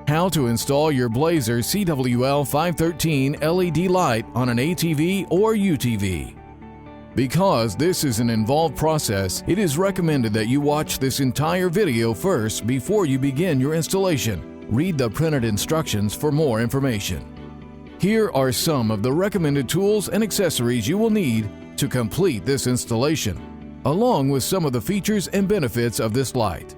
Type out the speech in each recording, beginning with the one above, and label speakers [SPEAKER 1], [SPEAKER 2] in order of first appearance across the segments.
[SPEAKER 1] How to install your Blazer CWL513 LED light on an ATV or UTV. Because this is an involved process, it is recommended that you watch this entire video first before you begin your installation. Read the printed instructions for more information. Here are some of the recommended tools and accessories you will need to complete this installation, along with some of the features and benefits of this light.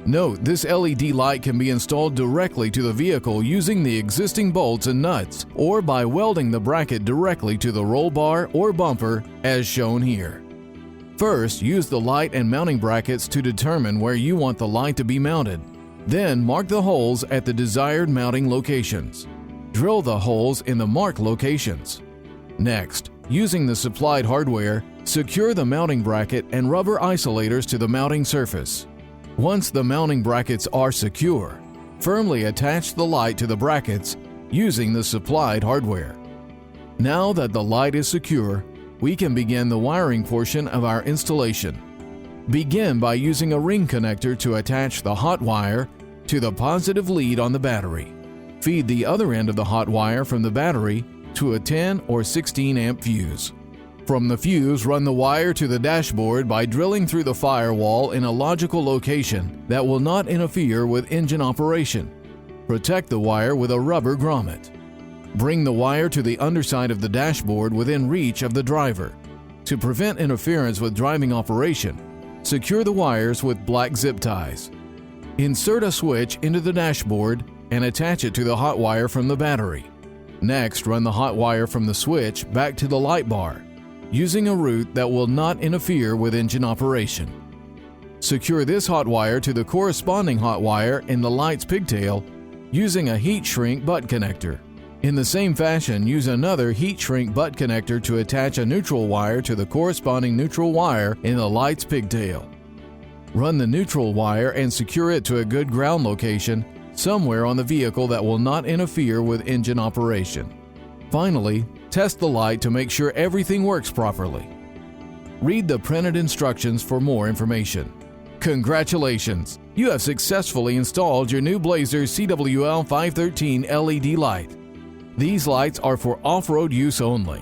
[SPEAKER 1] Note, this LED light can be installed directly to the vehicle using the existing bolts and nuts, or by welding the bracket directly to the roll bar or bumper as shown here. First, use the light and mounting brackets to determine where you want the light to be mounted. Then mark the holes at the desired mounting locations. Drill the holes in the marked locations. Next, using the supplied hardware, secure the mounting bracket and rubber isolators to the mounting surface. Once the mounting brackets are secure, firmly attach the light to the brackets using the supplied hardware. Now that the light is secure, we can begin the wiring portion of our installation. Begin by using a ring connector to attach the hot wire to the positive lead on the battery. Feed the other end of the hot wire from the battery to a 10 or 16 amp fuse. From the fuse, run the wire to the dashboard by drilling through the firewall in a logical location that will not interfere with engine operation. Protect the wire with a rubber grommet. Bring the wire to the underside of the dashboard within reach of the driver. To prevent interference with driving operation, secure the wires with black zip ties. Insert a switch into the dashboard and attach it to the hot wire from the battery. Next, run the hot wire from the switch back to the light bar, using a route that will not interfere with engine operation. Secure this hot wire to the corresponding hot wire in the light's pigtail using a heat shrink butt connector. In the same fashion, use another heat shrink butt connector to attach a neutral wire to the corresponding neutral wire in the light's pigtail. Run the neutral wire and secure it to a good ground location somewhere on the vehicle that will not interfere with engine operation. Finally, test the light to make sure everything works properly. Read the printed instructions for more information. Congratulations! You have successfully installed your new Blazer CWL513 LED light. These lights are for off-road use only.